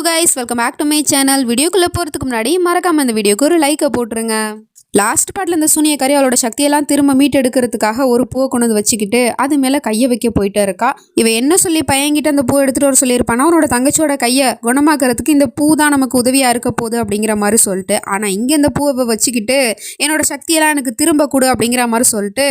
Guys, welcome back to my channel. வீடியோக்குள்ளே போகிறதுக்கு முன்னாடி மறக்காம இந்த வீடியோக்கு ஒரு லைக்கை போட்டுருங்க. லாஸ்ட் பார்ட்டில் இந்த சூனியக்காரி அவளோட சக்தியெல்லாம் திரும்ப மீட்டெடுக்கிறதுக்காக ஒரு பூவை கொண்டு வந்து வச்சுக்கிட்டு அது மேலே கையை வைக்க போயிட்டே இருக்கா. இவ என்ன சொல்லி பையன்கிட்ட அந்த பூவை எடுத்துகிட்டு வர சொல்லியிருப்பானா, அவனோட தங்கச்சியோட கையை குணமாக்குறதுக்கு இந்த பூ தான் நமக்கு உதவியாக இருக்க போகுது அப்படிங்கிற மாதிரி சொல்லிட்டு, ஆனால் இங்கே இந்த பூவை வச்சுக்கிட்டு என்னோட சக்தியெல்லாம் எனக்கு திரும்ப கொடு அப்படிங்கிற மாதிரி சொல்லிட்டு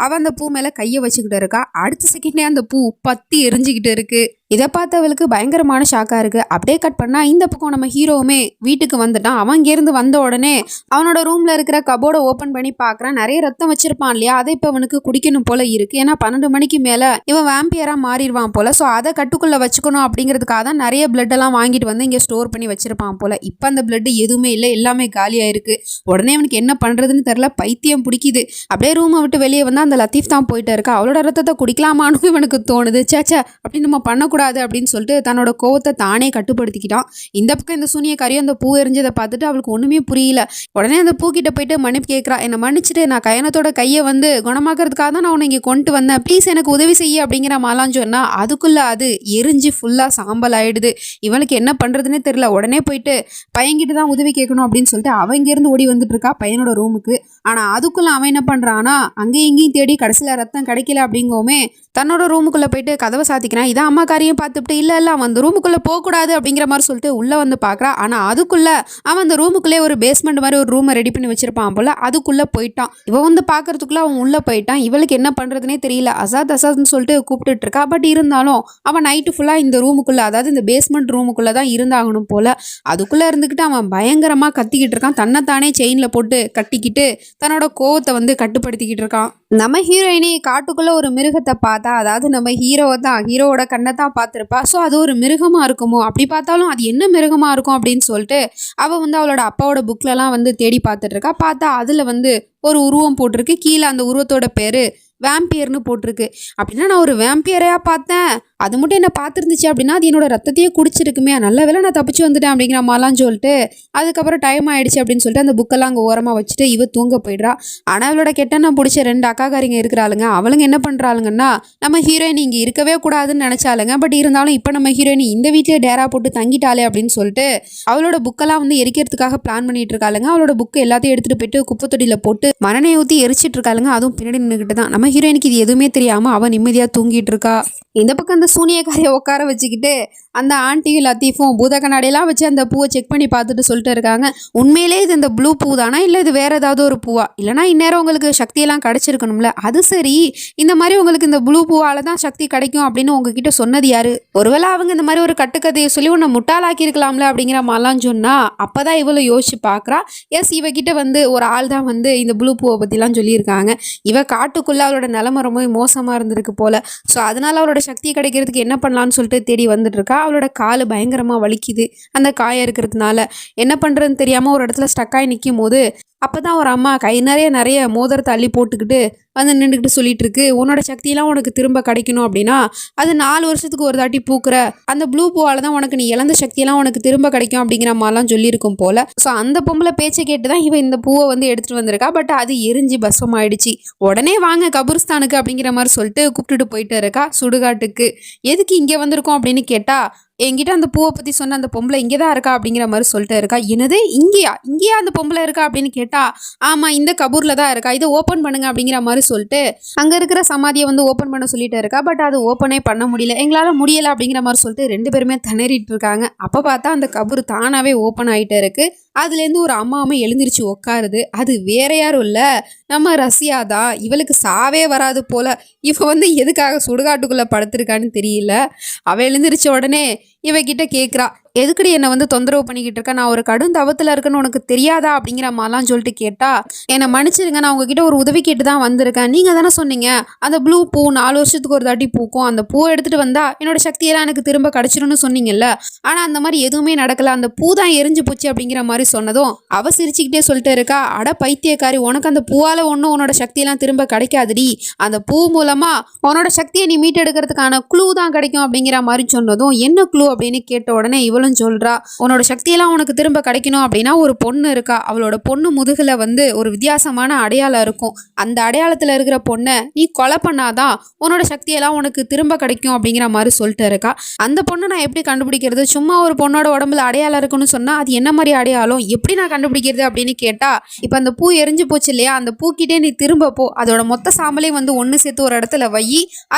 அவன் அந்த பூ மேலே கையை வச்சுக்கிட்டு இருக்கா. அடுத்த செகண்டே அந்த பூ பத்தி எரிஞ்சுக்கிட்டு இருக்கு. இதை பார்த்தவளுக்கு பயங்கரமான ஷாக்காக இருக்குது. அப்படியே கட் பண்ணால் இந்த பக்கம் நம்ம ஹீரோவுமே வீட்டுக்கு வந்துட்டான். அவன் இங்கேருந்து வந்த உடனே அவனோட ரூமில் இருக்கிற கபோர்டை ஓப்பன் பண்ணி பார்க்குறான். நிறைய ரத்தம் வச்சிருப்பான் இல்லையா, அதை இப்போ அவனுக்கு குடிக்கணும் போல இருக்குது. ஏன்னா 12 மணிக்கு மேலே இவன் வேம்பியராக மாறிடுவான் போல். ஸோ அதை கட்டுக்குள்ளே வச்சுக்கணும் அப்படிங்கிறதுக்காக தான் நிறைய பிளட்டெல்லாம் வாங்கிட்டு வந்து இங்கே ஸ்டோர் பண்ணி வச்சிருப்பான் போல். இப்போ அந்த பிளட்டு எதுவுமே இல்லை, எல்லாமே காலியாக இருக்குது. உடனே அவனுக்கு என்ன பண்ணுறதுன்னு தெரில, பைத்தியம் பிடிக்குது. அப்படியே ரூமை விட்டு வெளியே வந்து அந்த லத்தீஃப் தான் போயிட்டு இருக்கா. அவளோட ரத்தத்தை குடிக்கலாமான்னு இவனுக்கு தோணுது. சேச்சா அப்படி நம்ம பண்ணக்கூடாது அப்படின்னு சொல்லிட்டு தன்னோட கோவத்தை தானே கட்டுப்படுத்திக்கிட்டான். இந்த பக்கம் இந்த சூனியக்காரியும் அந்த பூ எரிஞ்சதை பார்த்துட்டு அவளுக்கு ஒண்ணுமே புரியல. உடனே அந்த பூ கிட்ட போயிட்டு மன்னிப்பு கேட்கிறா. என்னை மன்னிச்சுட்டு, நான் கயனத்தோட கையை வந்து குணமாக்குறதுக்காக தான் நான் உன்னை இங்கே கொண்டு வந்தேன், ப்ளீஸ் எனக்கு உதவி செய்ய அப்படிங்கிற மாலாம் சொன்னா அதுக்குள்ள அது எரிஞ்சு ஃபுல்லா சாம்பல் ஆயிடுது. இவளுக்கு என்ன பண்றதுன்னே தெரியல. உடனே போயிட்டு பையன்கிட்ட தான் உதவி கேட்கணும் அப்படின்னு சொல்லிட்டு அவன் இங்கேருந்து ஓடி வந்துட்டு இருக்கா பையனோட ரூமுக்கு. ஆனா அதுக்குள்ள அவன் என்ன பண்றான்னா, அங்கேயும் இங்கேயும் தேடி கடைசியில ரத்தம் கிடைக்கல அப்படிங்கவுமே தன்னோட ரூமுக்குள்ள போயிட்டு கதவை சாத்திக்கிறான். இதான் அம்மா காரியம் பார்த்துட்டு இல்ல அவன் அந்த ரூமுக்குள்ள போகக்கூடாது அப்படிங்கிற மாதிரி சொல்லிட்டு உள்ள வந்து பார்க்கறான். ஆனா அதுக்குள்ள அவன் அந்த ரூமுக்குள்ளே ஒரு பேஸ்மெண்ட் மாதிரி ஒரு ரூமை ரெடி பண்ணி வச்சிருப்பான் போல. அதுக்குள்ள போயிட்டான். இவன் வந்து பார்க்கறதுக்குள்ள அவன் உள்ள போயிட்டான். இவளுக்கு என்ன பண்றதுனே தெரியல. அசாத்னு சொல்லிட்டு கூப்பிட்டுட்டு இருக்கா. பட் இருந்தாலும் அவன் நைட்டு ஃபுல்லா இந்த ரூமுக்குள்ள, அதாவது இந்த பேஸ்மெண்ட் ரூமுக்குள்ள தான் இருந்தாகணும் போல. அதுக்குள்ள இருந்துக்கிட்டு அவன் பயங்கரமா கத்திக்கிட்டு இருக்கான். தன்னைத்தானே செயின்ல போட்டு கட்டிக்கிட்டு தன்னோட கோவத்தை வந்து கட்டுப்படுத்திக்கிட்டு இருக்கான். நம்ம ஹீரோயினி காட்டுக்குள்ள ஒரு மிருகத்தை பார்த்தா, அதாவது நம்ம ஹீரோவோட கண்ணை தான் பார்த்துருப்பா. ஸோ அது ஒரு மிருகமா இருக்குமோ, அப்படி பார்த்தாலும் அது என்ன மிருகமா இருக்கும் அப்படின்னு சொல்லிட்டு அவள் வந்து அவளோட அப்பாவோட புக்லலாம் வந்து தேடி பார்த்துட்டு இருக்கா. பார்த்தா அதுல வந்து ஒரு உருவம் போட்டிருக்கு. கீழே அந்த உருவத்தோட பேரு வேம்பியர்னு போட்டிருக்கு. அப்படின்னா நான் ஒரு வேம்பியரையா பார்த்தேன், அது மட்டும் என்ன பார்த்துருந்துச்சு அப்படின்னா அது என்னோட ரத்தத்தையே குடிச்சிருக்குமே, நல்ல வேலை நான் தப்பிச்சு வந்துட்டேன் அப்படிங்கிற மாதிரிலாம் சொல்லிட்டு அதுக்கப்புறம் டைம் ஆயிடுச்சு அப்படின்னு சொல்லிட்டு அந்த புக்கெல்லாம் அங்கே ஓரமாக வச்சுட்டு இவ தூங்க போயிடுறா. ஆனால் அவளோட கெட்டனை பிடிச்ச 2 அக்காக்காரிங்க இருக்கிறாளுங்க. அவளுங்க என்ன பண்ணுறாளுங்கன்னா, நம்ம ஹீரோயின் இங்கே இருக்கவே கூடாதுன்னு நினச்சாளுங்க. பட் இருந்தாலும் இப்போ நம்ம ஹீரோயின் இந்த வீட்டிலே டேரா போட்டு தங்கிட்டாலே அப்படின்னு சொல்லிட்டு அவளோட புக்கெல்லாம் வந்து எரிக்கிறதுக்காக பிளான் பண்ணிட்டு இருக்காளுங்க. அவளோட புக்கு எல்லாத்தையும் எடுத்துகிட்டு போயிட்டு குப்பை தொட்டியில் போட்டு மரணை ஊற்றி எரிச்சிட்டு இருக்காளுங்க. அதுவும் பின்னாடி நின்றுக்கிட்டு தான். நம்ம ஹீரோயினுக்கு இது எதுவுமே தெரியாமல் அவன் நிம்மதியாக தூங்கிட்டு இருக்கா. இந்த பக்கம் அந்த சூனியக்காரியை உட்கார வச்சுக்கிட்டு அந்த ஆண்டியும் லத்தீஃபும் பூத கண்ணாடியெல்லாம் வச்சு அந்த பூவை செக் பண்ணி பார்த்துட்டு சொல்லிட்டு இருக்காங்க, உண்மையிலே இது இந்த ப்ளூ பூ தானா, இல்லை இது வேற ஏதாவது ஒரு பூவா, இல்லைனா இந்நேரம் உங்களுக்கு சக்தியெல்லாம் கிடைச்சிருக்கணும்ல. அது சரி, இந்த மாதிரி உங்களுக்கு இந்த ப்ளூ பூவால தான் சக்தி கிடைக்கும் அப்படின்னு உங்ககிட்ட சொன்னது யாரு? ஒருவேளை அவங்க இந்த மாதிரி ஒரு கட்டுக்கதையை சொல்லி உன்னை முட்டாளாக்கி இருக்கலாம்ல அப்படிங்கிற மாதிரிலாம் சொன்னா அப்பதான் இவ்வளோ யோசிச்சு பார்க்குறா. எஸ், இவகிட்ட வந்து ஒரு ஆள் தான் வந்து இந்த ப்ளூ பூவை பற்றிலாம் சொல்லியிருக்காங்க. இவ காட்டுக்குள்ள அவளோட நிலைமை ரொம்ப மோசமாக இருந்திருக்கு போல. ஸோ அதனால அவளோட சக்தி கிடைக்கிறதுக்கு என்ன பண்ணலான்னு சொல்லிட்டு தேடி வந்துட்டு இருக்கா. அவளோட காலு பயங்கரமாக வலிக்குது அந்த காயம் இருக்கிறதுனால. என்ன பண்ணுறதுன்னு தெரியாமல் ஒரு இடத்துல ஸ்டக்காகி நிற்கும் போது அப்போதான் ஒரு அம்மா கை நிறைய மோதிரத்தை அள்ளி போட்டுக்கிட்டு வந்து நின்றுக்கிட்டு சொல்லிட்டு இருக்கு, உன்னோட சக்தியெல்லாம் உனக்கு திரும்ப கிடைக்கணும் அப்படின்னா அது 4 வருஷத்துக்கு ஒரு தாட்டி பூக்கிற அந்த ப்ளூ பூவால் தான் உனக்கு நீ இழந்த சக்தியெல்லாம் உனக்கு திரும்ப கிடைக்கும் அப்படிங்கிற மாதிரிலாம் சொல்லியிருக்கும் போல. ஸோ அந்த பொம்பளை பேச்சை கேட்டு தான் இவன் இந்த பூவை வந்து எடுத்துகிட்டு வந்திருக்கா. பட் அது எரிஞ்சு பஸ்வம் ஆயிடுச்சு. உடனே வாங்க கபூர்ஸ்தானுக்கு அப்படிங்கிற மாதிரி சொல்லிட்டு கூப்பிட்டுட்டு போயிட்டு இருக்கா சுடுகாட்டுக்கு. எதுக்கு இங்கே வந்திருக்கோம் அப்படின்னு கேட்டா, என்கிட்ட அந்த பூவை பற்றி சொன்ன அந்த பொம்பளை இங்கே தான் இருக்கா அப்படிங்கிற மாதிரி சொல்லிட்டு இருக்கா. என்னது, இங்கேயா அந்த பொம்பளை இருக்கா அப்படின்னு கேட்டா, ஆமாம் இந்த கபூரில் தான் இருக்கா, இதை ஓப்பன் பண்ணுங்க அப்படிங்கிற மாதிரி சொல்லிட்டு அங்கே இருக்கிற சமாதியை வந்து ஓப்பன் பண்ண சொல்லிட்டு இருக்கா. பட் அது ஓப்பனே பண்ண முடியல, எங்களால் முடியலை அப்படிங்கிற மாதிரி சொல்லிட்டு 2 பேருமே திணறிட்டு இருக்காங்க. அப்போ பார்த்தா அந்த கபூர் தானாகவே ஓப்பன் ஆகிட்டே இருக்கு. அதுலேருந்து ஒரு அம்மாவுமே எழுந்திரிச்சு உட்காருது. அது வேற யாரும் இல்லை, நம்ம ரஷ்யா தான். இவளுக்கு சாவே வராது போல. இவ வந்து எதுக்காக சுடுகாட்டுக்குள்ளே படுத்திருக்கான்னு தெரியல. அவள் எழுந்திரிச்ச உடனே இவகிட்ட கேட்குறா, எதுக்கடி என்னை வந்து தொந்தரவு பண்ணிக்கிட்டு இருக்கா, நான் ஒரு கடும் தவத்தில் இருக்கேன்னு உனக்கு தெரியாதா அப்படிங்கிற மாதிரிலாம் சொல்லிட்டு கேட்டா, என்னை மன்னிச்சிருங்க, நான் உங்ககிட்ட ஒரு உதவி கேட்டு தான் வந்திருக்கேன். நீங்கள் தானே சொன்னீங்க அந்த ப்ளூ பூ 4 வருஷத்துக்கு ஒரு தாட்டி பூக்கும், அந்த பூவை எடுத்துகிட்டு வந்தா என்னோட சக்தியெல்லாம் எனக்கு திரும்ப கிடச்சிரும்னு சொன்னீங்கல்ல, ஆனால் அந்த மாதிரி எதுவுமே நடக்கல, அந்த பூ தான் எரிஞ்சு போச்சு அப்படிங்கிற மாதிரி சொன்னதும் அவ சிரிச்சுக்கிட்டே சொல்லிட்டு இருக்கா, அட பைத்தியக்காரி, உனக்கு அந்த பூவால் ஒன்றும் உன்னோட சக்தியெல்லாம் திரும்ப கிடைக்காதுடி, அந்த பூ மூலமா உன்னோட சக்தியை நீ மீட்டெடுக்கிறதுக்கான க்ளூ தான் கிடைக்கும் அப்படிங்கிற மாதிரி சொன்னதும் என்ன க்ளூ அப்படின்னு கேட்ட உடனே இவளும் இருந்தாலும் சொல்றா, உன்னோட சக்தியெல்லாம் உனக்கு திரும்ப கிடைக்கணும் அப்படின்னா ஒரு பொண்ணு இருக்கா, அவளோட பொண்ணு முதுகுல வந்து ஒரு வித்தியாசமான அடையாளம் இருக்கும், அந்த அடையாளத்துல இருக்கிற பொண்ணை நீ கொலை பண்ணாதான் உன்னோட சக்தியெல்லாம் உனக்கு திரும்ப கிடைக்கும் அப்படிங்கிற மாதிரி சொல்லிட்டு இருக்கா. அந்த பொண்ணை நான் எப்படி கண்டுபிடிக்கிறது, சும்மா ஒரு பொண்ணோட உடம்புல அடையாளம் இருக்குன்னு சொன்னா அது என்ன மாதிரி அடையாளம், எப்படி நான் கண்டுபிடிக்கிறது அப்படின்னு கேட்டா, இப்ப அந்த பூ எரிஞ்சு போச்சு இல்லையா, அந்த பூக்கிட்டே நீ திரும்ப போ, அதோட மொத்த சாம்பலையும் வந்து ஒன்று சேர்த்து ஒரு இடத்துல வை,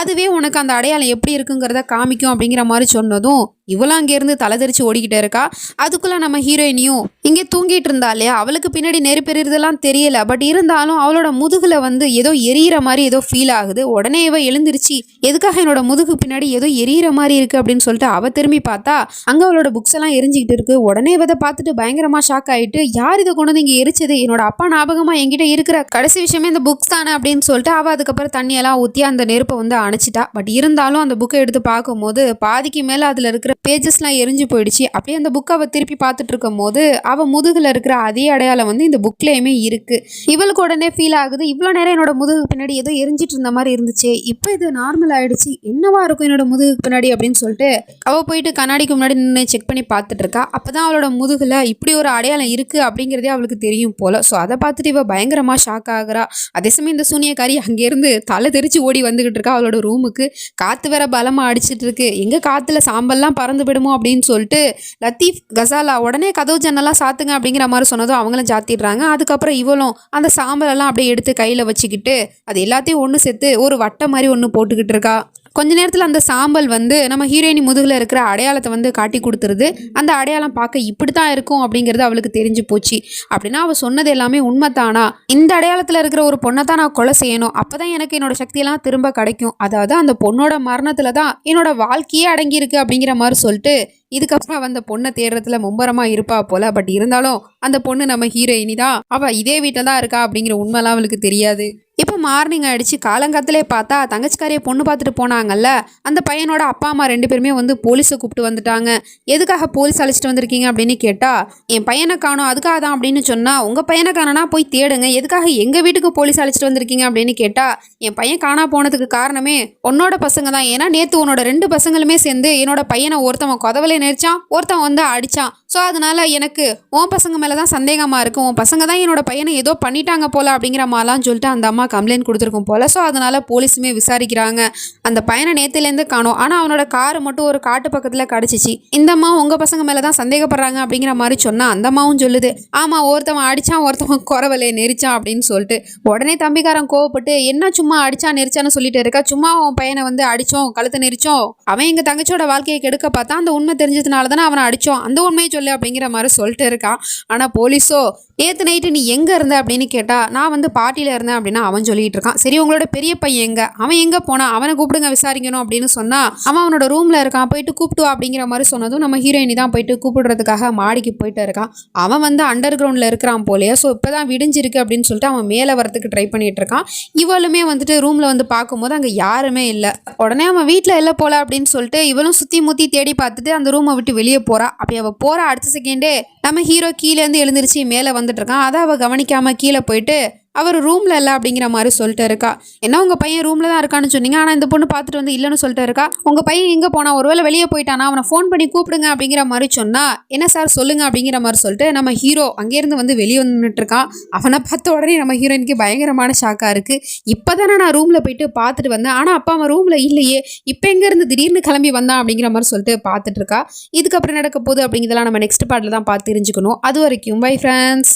அதுவே உனக்கு அந்த அடையாளம் எப்படி இருக்குங்கிறத காமிக்கும் அப்படிங்கிற மாதிரி சொன்னதும் இவளும் அங்கேருந்து தலை தெரிச்சு ஓடிக்கிட்டே இருக்கா. அதுக்குள்ள நம்ம ஹீரோயினியும் இங்கே தூங்கிட்டு இருந்தா இல்லையா, அவளுக்கு பின்னாடி நெருப்பெறியதெல்லாம் தெரியல, பட் இருந்தாலும் அவளோட முதுகுல வந்து ஏதோ எரியிற மாதிரி ஏதோ ஃபீல் ஆகுது. உடனே இவ எழுந்திருச்சு, எதுக்காக என்னோட முதுகு பின்னாடி ஏதோ எரியிற மாதிரி இருக்கு அப்படின்னு சொல்லிட்டு அவ திரும்பி பார்த்தா அங்க அவளோட புக்ஸ் எல்லாம் எரிஞ்சுக்கிட்டு இருக்கு. உடனே இதை பார்த்துட்டு பயங்கரமா ஷாக் ஆயிட்டு, யார் இதை கொண்டு வந்து இங்க எரிச்சது, என்னோட அப்பா ஞாபகமா என்கிட்ட இருக்கிற கடைசி விஷயமே இந்த புக்ஸ் தானே அப்படின்னு சொல்லிட்டு அவ அதுக்கப்புறம் தண்ணியெல்லாம் ஊற்றி அந்த நெருப்பை வந்து அணைச்சிட்டா. பட் இருந்தாலும் அந்த புக்கை எடுத்து பார்க்கும்போது பாதிக்கு மேல அதுல இருக்கிற பேஜஸ்லாம் எரிஞ்சு போயிடுச்சு. அப்படியே அந்த புக்கை அவள் திருப்பி பார்த்துட்டு இருக்கும் போது அவள் முதுகில் இருக்கிற அதே அடையாளம் வந்து இந்த புக்லேயுமே இருக்கு. இவளுக்கு உடனே ஃபீல் ஆகுது, இவ்வளோ நேரம் என்னோட முதுகு பின்னாடி ஏதோ எரிஞ்சிட்டு இருந்த மாதிரி இருந்துச்சு, இப்போ இது நார்மல் ஆயிடுச்சு, என்னவா இருக்கும் என்னோட முதுகு பின்னாடி அப்படின்னு சொல்லிட்டு அவள் போயிட்டு கண்ணாடிக்கு முன்னாடி நின்று செக் பண்ணி பார்த்துட்டு இருக்கா. அப்போதான் அவளோட முதுகில் இப்படி ஒரு அடையாளம் இருக்கு அப்படிங்கிறதே அவளுக்கு தெரியும் போல. ஸோ அதை பார்த்துட்டு இவள் பயங்கரமா ஷாக் ஆகுறா. அதே சமயம் இந்த சூனியக்காரி அங்கேருந்து தலை தெரிச்சு ஓடி வந்துகிட்டு இருக்கா அவளோட ரூமுக்கு. காத்து வேற பலமா அடிச்சிட்டு இருக்கு, எங்க காத்துல சாம்பல்லாம் பறந்து விடுமோ அப்படின்னு சொல்லிட்டு லத்தீஃப் கசாலா உடனே கதவு ஜன்னலாம் சாத்துங்க அப்படிங்கிற மாதிரி சொன்னதும் அவங்களும் சாத்திடுறாங்க. அதுக்கப்புறம் இவளும் அந்த சாம்பலெல்லாம் அப்படியே எடுத்து கையில் வச்சுக்கிட்டு அது எல்லாத்தையும் ஒன்று சேர்த்து ஒரு வட்டை மாதிரி ஒன்று போட்டுக்கிட்டு இருக்கா. கொஞ்ச நேரத்தில் அந்த சாம்பல் வந்து நம்ம ஹீரோயினி முதுகில் இருக்கிற அடையாளத்தை வந்து காட்டி கொடுத்துருது. அந்த அடையாளம் பார்க்க இப்படி தான் இருக்கும் அப்படிங்கிறது அவளுக்கு தெரிஞ்சு போச்சு. அப்படின்னா அவள் சொன்னது எல்லாமே உண்மைத்தானா, இந்த அடையாளத்தில் இருக்கிற ஒரு பொண்ணை தான் நான் கொலை செய்யணும், அப்போ தான் எனக்கு என்னோட சக்தியெல்லாம் திரும்ப கிடைக்கும், அதாவது அந்த பொண்ணோட மரணத்தில் தான் என்னோட வாழ்க்கையே அடங்கியிருக்கு அப்படிங்கிற மாதிரி சொல்லிட்டு இதுக்கப்புறம் அந்த பொண்ணை தேடுறதுல மும்பரமா இருப்பா போல. பட் இருந்தாலும் அந்த பொண்ணு நம்ம ஹீரோயினி தான், அவள் இதே வீட்டில் தான் இருக்கா அப்படிங்கிற உண்மைலாம் அவளுக்கு தெரியாது. இப்போ மார்னிங் ஆயிடுச்சு, காலங்காத்திலே பார்த்தா தங்கச்சிக்காரியை பொண்ணு பார்த்துட்டு போனாங்கல்ல, அந்த பையனோட அப்பா அம்மா 2 பேருமே வந்து போலீஸை கூப்பிட்டு வந்துட்டாங்க. எதுக்காக போலீஸ் அழைச்சிட்டு வந்திருக்கீங்க அப்படின்னு கேட்டா, என் பையனை காணும் அதுக்காக தான் அப்படின்னு சொன்னா, உங்க பையனை காணனா போய் தேடுங்க, எதுக்காக எங்க வீட்டுக்கு போலீஸ் அழைச்சிட்டு வந்திருக்கீங்க அப்படின்னு கேட்டா, என் பையன் காணா போனதுக்கு காரணமே உன்னோட பசங்க தான், ஏன்னா நேத்து உன்னோட 2 பசங்களுமே சேர்ந்து என்னோட பையனை ஒருத்தவன் கொதவலை நெரிச்சான், ஒருத்தவன் வந்து அடிச்சான், ஸோ அதனால எனக்கு உன் பசங்க மேலே தான் சந்தேகமாக இருக்கும், உன் பசங்க தான் என்னோட பையனை ஏதோ பண்ணிட்டாங்க போல அப்படிங்கிற மாதிரிலாம் சொல்லிட்டு அந்த அம்மா கம்ப்ளைண்ட் கொடுத்துருக்கும் போல. ஸோ அதனால போலீஸுமே விசாரிக்கிறாங்க. அந்த பையனை நேற்றுலேருந்து காணும், ஆனால் அவனோட காரு மட்டும் ஒரு காட்டு பக்கத்தில் கிடச்சிச்சு. இந்த அம்மா உங்கள் பசங்க மேலே தான் சந்தேகப்படுறாங்க அப்படிங்கிற மாதிரி சொன்னால் அந்த அம்மாவும் சொல்லுது, ஆமாம் ஒருத்தவன் அடித்தான் ஒருத்தவன் குறவலையை நெரிச்சான் அப்படின்னு சொல்லிட்டு. உடனே தம்பிக்காரன் கோவப்பட்டு, என்ன சும்மா அடிச்சா நெரிச்சான்னு சொல்லிட்டு இருக்கா, சும்மா அவன் பையனை வந்து அடித்தோம் கழுத்தை நெரிச்சோம், அவன் எங்கள் தங்கச்சியோட வாழ்க்கையை கெடுக்க பார்த்தா, அந்த உண்மை தெரிஞ்சதுனால தானே அவனை அடித்தோம், அந்த உண்மையை சொல்லு அப்படிங்கிற மாதிரி சொல்லிட்டு இருக்கான். ஆனால் போலீஸோ, நேற்று நைட்டு நீ எங்கே இருந்த அப்படின்னு கேட்டால், நான் வந்து பார்ட்டியில் இருந்தேன் அப்படின்னா அவன் சொல்லிட்டு இருக்கான். சரி உங்களோட பெரிய பையன் எங்க, அவன் எங்கே போனா, அவனை கூப்பிடுங்க விசாரிக்கணும் அப்படின்னு சொன்னால் அவன் அவனோட ரூமில் இருக்கான், போயிட்டு கூப்பிட்டு அப்படிங்கிற மாதிரி சொன்னதும் நம்ம ஹீரோயினி தான் போயிட்டு கூப்பிடுறதுக்காக மாடிக்கு போயிட்டு இருக்கான். அவன் வந்து அண்டர் கிரவுண்டில் இருக்கிறான் போலையே. ஸோ இப்போ தான் விடிஞ்சிருக்கு அப்படின்னு சொல்லிட்டு அவன் மேலே வரத்துக்கு ட்ரை பண்ணிட்டு இருக்கான். இவளுமே வந்துட்டு ரூமில் வந்து பார்க்கும்போது அங்கே யாருமே இல்லை. உடனே அவன் வீட்டில் இல்லை போல அப்படின்னு சொல்லிட்டு இவளும் சுற்றி முற்றி தேடி பார்த்துட்டு அந்த ரூமை விட்டு வெளியே போறா. அப்படி அவள் போகிற அடுத்த செகண்டே நம்ம ஹீரோ கீழேருந்து எழுந்திருச்சு மேலே வந்துட்டு இருக்கான். அதை அவள் கவனிக்காம கீழே போயிட்டு அவர் ரூமில் இல்லை அப்படிங்கிற மாதிரி சொல்லிட்டு இருக்கா. என்ன உங்கள் பையன் ரூமில் தான் இருக்கான்னு சொன்னீங்க, ஆனால் இந்த பொண்ணு பார்த்துட்டு வந்து இல்லைன்னு சொல்லிட்டு இருக்கா, உங்கள் பையன் எங்கே போனா, ஒருவேளை வெளியே போயிட்டானா, அவனை ஃபோன் பண்ணி கூப்பிடுங்க அப்படிங்கிற மாதிரி சொன்னால், என்ன சார் சொல்லுங்க அப்படிங்கிற மாதிரி சொல்லிட்டு நம்ம ஹீரோ அங்கேருந்து வந்து வெளியே வந்துட்டு இருக்கான். அவனை பார்த்த உடனே நம்ம ஹீரோயினுக்கு பயங்கரமான ஷாக்காக இருக்குது. இப்போ தானே நான் ரூமில் போயிட்டு பார்த்துட்டு வந்தேன், ஆனால் அப்பா அவன் ரூமில் இல்லையே, இப்போ எங்கேருந்து திடீர்னு கிளம்பி வந்தான் அப்படிங்கிற மாதிரி சொல்லிட்டு பார்த்துட்டு இருக்கா. இதுக்கப்புறம் நடக்க போகுது அப்படிங்கிறதெல்லாம் நம்ம நெக்ஸ்ட் பார்ட்டில் தான் பார்த்து தெரிஞ்சுக்கணும். அது வரைக்கும் பை ஃப்ரெண்ட்ஸ்.